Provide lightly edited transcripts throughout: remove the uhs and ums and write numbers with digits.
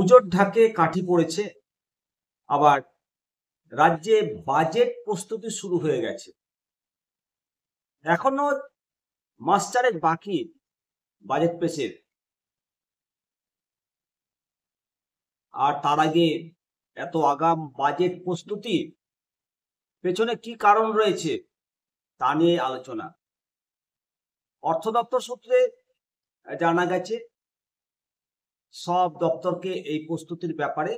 পুজোর ঢাকে কাঠি পড়েছে, আবার রাজ্যে বাজেট প্রস্তুতি শুরু হয়ে গেছে। এখনো মাস চারেক বাকি বাজেট পেশের, আর তার আগে এত আগাম বাজেট প্রস্তুতি পেছনে কি কারণ রয়েছে তা নিয়ে আলোচনা। অর্থ দপ্তর সূত্রে জানা গেছে, সব দপ্তরকে এই প্রস্তুতির ব্যাপারে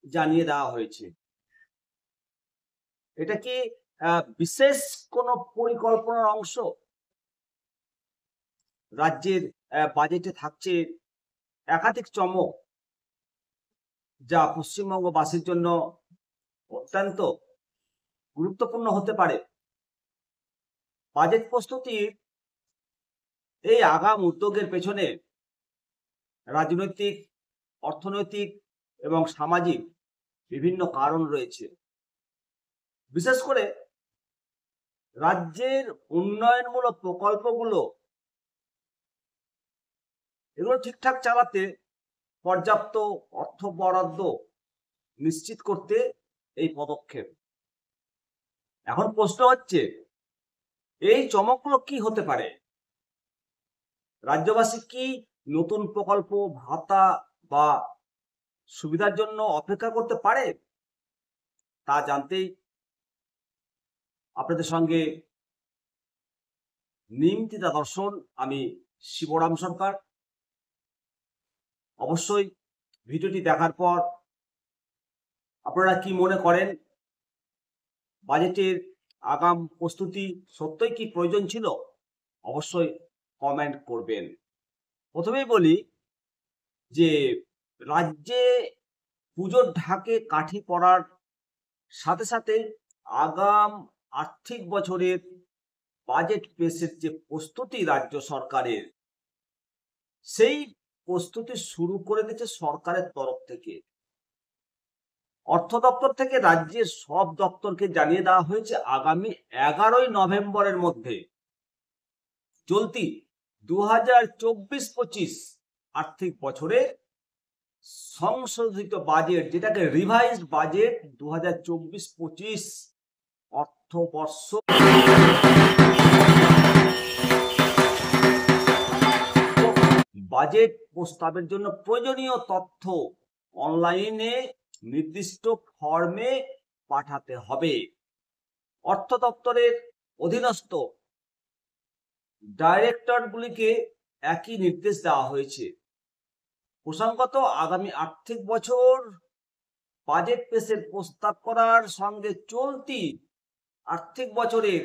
জানিয়ে দেওয়া হয়েছে। এটা কি বিশেষ কোনো পরিকল্পনার অংশ? রাজ্যের বাজেটে থাকছে একাধিক চমক, যা পশ্চিমবঙ্গবাসীর জন্য অত্যন্ত গুরুত্বপূর্ণ হতে পারে। বাজেট প্রস্তুতির এই আগাম উদ্যোগের পেছনে রাজনৈতিক, অর্থনৈতিক এবং সামাজিক বিভিন্ন কারণ রয়েছে। বিশেষ করে রাজ্যের উন্নয়নমূলক প্রকল্পগুলো এগুলো ঠিকঠাক চালাতে পর্যাপ্ত অর্থ বরাদ্দ নিশ্চিত করতে এই পদক্ষেপ। এখন প্রশ্ন হচ্ছে, এই চমকগুলো কি হতে পারে? রাজ্যবাসী কি নতুন প্রকল্প, ভাতা বা সুবিধার জন্য অপেক্ষা করতে পারে? তা জানতেই আপনাদের সঙ্গে নিমতিতা দর্শন, আমি শিবরাম সরকার। অবশ্যই ভিডিওটি দেখার পর আপনারা কি মনে করেন? বাজেটের আগাম প্রস্তুতি সত্যই কি প্রয়োজন ছিল? অবশ্যই কমেন্ট করবেন। প্রথমেই বলি যে রাজ্যে পুজোর ঢাকে কাঠি পড়ার সাথে সাথে আগাম আর্থিক বছরের বাজেট পেশের যে প্রস্তুতি রাজ্য সরকারের, সেই প্রস্তুতি শুরু করে দিয়েছে সরকারের তরফ থেকে। অর্থ দপ্তর থেকে রাজ্যের সব দপ্তরকে জানিয়ে দেওয়া হয়েছে আগামী 11ই নভেম্বরের মধ্যে চলতি 2024-25 আর্থিক বছরে সংশোধিত বাজেট, যেটাকে রিভাইজড বাজেট 2024-25 অর্থবর্ষ বাজেট প্রস্তাবের জন্য প্রয়োজনীয় তথ্য অনলাইনে নির্দিষ্ট ফর্মে পাঠাতে হবে। অর্থ দপ্তরের অধীনস্থ ডাইরেক্টরগুলিকে একই নির্দেশ দেওয়া হয়েছে। প্রসঙ্গত, আগামী আর্থিক বছর বাজেট পেশের প্রস্তাব করার সঙ্গে চলতি আর্থিক বছরের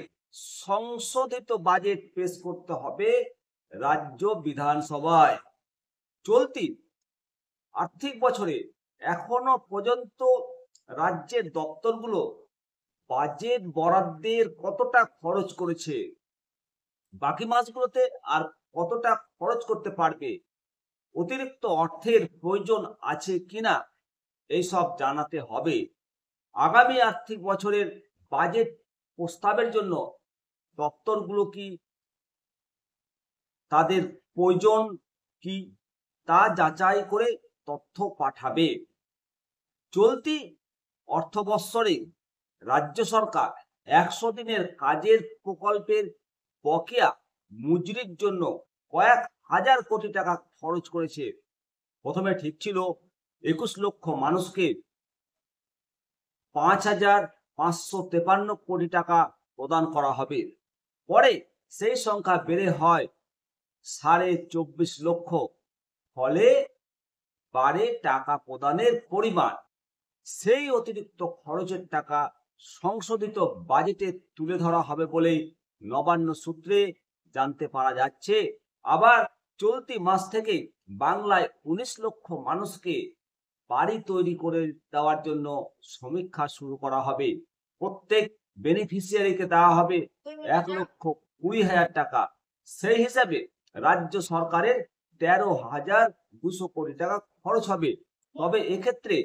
সংশোধিত বাজেট পেশ করতে হবে রাজ্য বিধানসভায়। চলতি আর্থিক বছরে এখনো পর্যন্ত রাজ্যের দপ্তরগুলো বাজেট বরাদ্দের কতটা খরচ করেছে, বাকি মাসগুলোতে আর কতটা খরচ করতে পারবে, অতিরিক্ত অর্থের প্রয়োজন আছে কিনা, এইসব জানাতে হবে। আগামী আর্থিক বছরের বাজেট প্রস্তাবের জন্য দপ্তরগুলো কি তাদের প্রয়োজন কি তা যাচাই করে তথ্য পাঠাবে। চলতি অর্থবৎসরে রাজ্য সরকার 100 দিনের কাজের প্রকল্পের বকেয়া মজুরির জন্য কয়েক হাজার কোটি টাকা খরচ করেছে। প্রথমে ঠিক ছিল 21 লক্ষ মানুষকে 5,553 কোটি টাকা প্রদান করা হবে। পরে সেই সংখ্যা বেড়ে হয় 24.5 লক্ষ। ফলে বাড়ে টাকা প্রদানের পরিমাণ। সেই অতিরিক্ত খরচের টাকা সংশোধিত বাজেটে তুলে ধরা হবে বলেই নবান্ন সূত্রে জানতে পারা যাচ্ছে। আবার চলতি মাস থেকে বাংলায় 19 লক্ষ মানুষকে বাড়ি তৈরি করে দেওয়ার জন্য সমীক্ষা শুরু করা হবে। প্রত্যেক বেনিফিশিয়ারিকে দেওয়া হবে 1,20,000 টাকা। সেই হিসাবে রাজ্য সরকারের 13,200 কোটি টাকা খরচ হবে। তবে এক্ষেত্রে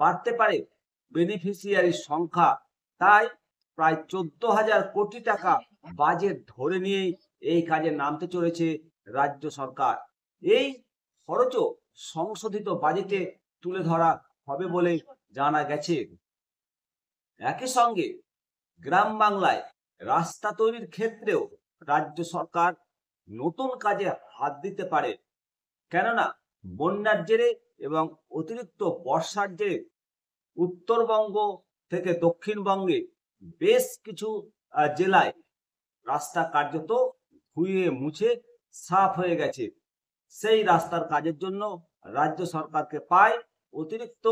বাড়তে পারে বেনিফিশিয়ারির সংখ্যা। তাই প্রায় 14,000 কোটি টাকা বাজেট ধরে নিয়ে এই কাজে নামতে চলেছে রাজ্য সরকার। এই খরচও সংশোধিত বাজেটে তুলে ধরা হবে বলে জানা গেছে। একই সঙ্গে গ্রাম বাংলায় রাস্তা তৈরির ক্ষেত্রেও রাজ্য সরকার নতুন কাজে হাত দিতে পারে, কেননা বন্যার জেরে এবং অতিরিক্ত বর্ষার জেরে উত্তরবঙ্গ থেকে দক্ষিণবঙ্গে বেশ কিছু জেলায় রাস্তা কার্যত ধুয়ে মুছে সাফ হয়ে গেছে। সেই রাস্তার কাজের জন্য রাজ্য সরকারকে প্রায় অতিরিক্ত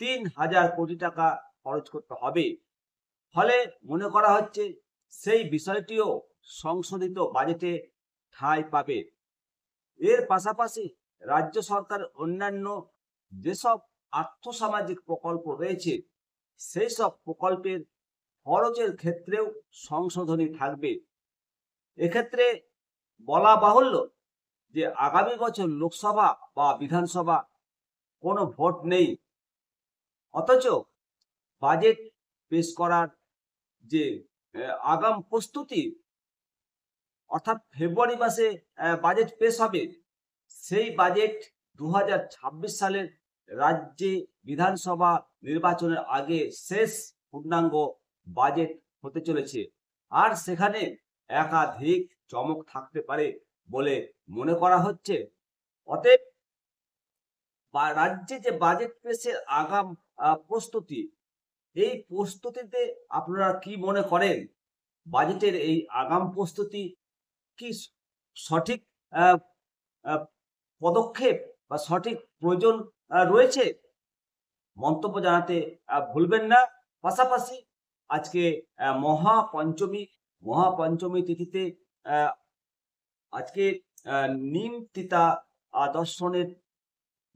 3,000 কোটি টাকা খরচ করতে হবে। ফলে মনে করা হচ্ছে সেই বিষয়টিও সংশোধিত বাজেটে ঠাঁই পাবে। এর পাশাপাশি রাজ্য সরকারের অন্যান্য যেসব আর্থসামাজিক প্রকল্প রয়েছে সেই সব প্রকল্পের খরচের ক্ষেত্রেও সংশোধনী থাকবে। এক্ষেত্রে বলা বাহুল্য যে আগামী বছর লোকসভা বা বিধানসভা কোনো ভোট নেই, অথচ বাজেট পেশ করার যে আগাম প্রস্তুতি, অর্থাৎ ফেব্রুয়ারি মাসে বাজেট পেশ হবে, সেই বাজেট 2026 সালের রাজ্যে বিধানসভা নির্বাচনের আগে শেষ পূর্ণাঙ্গ বাজেট হতে চলেছে। আর সেখানে একাধিক চমক থাকতে পারে বলে মনে করা হচ্ছে। অতএব রাজ্যে যে বাজেট পেশের আগাম প্রস্তুতি, এই প্রস্তুতিতে আপনারা কি মনে করেন? বাজেটের এই আগাম প্রস্তুতি কি সঠিক পদক্ষেপ বা সঠিক প্রয়োজন রয়েছে? মন্তব্য জানাতে ভুলবেন না। পাশাপাশি আজকে মহাপঞ্চমী তিথিতে আজকে নিমতিতা দর্শনের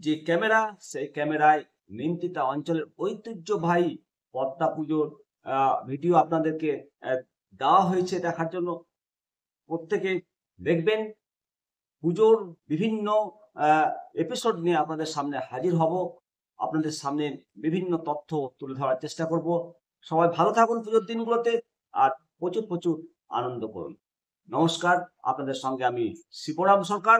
যে ক্যামেরা, সেই ক্যামেরায় নিমতিতা অঞ্চলের ঐতিহ্যবাহী পদ্মা পুজোর ভিডিও আপনাদেরকে দেওয়া হয়েছে দেখার জন্য। প্রত্যেকে দেখবেন। পুজোর বিভিন্ন এপিসোড নিয়ে আপনাদের সামনে হাজির হব, আপনাদের সামনে বিভিন্ন তথ্য তুলে ধরার চেষ্টা করব। সবাই ভালো থাকুন পুজোর দিনগুলোতে, আর প্রচুর প্রচুর আনন্দ করুন। নমস্কার, আপনাদের সঙ্গে আমি শিবরাম সরকার।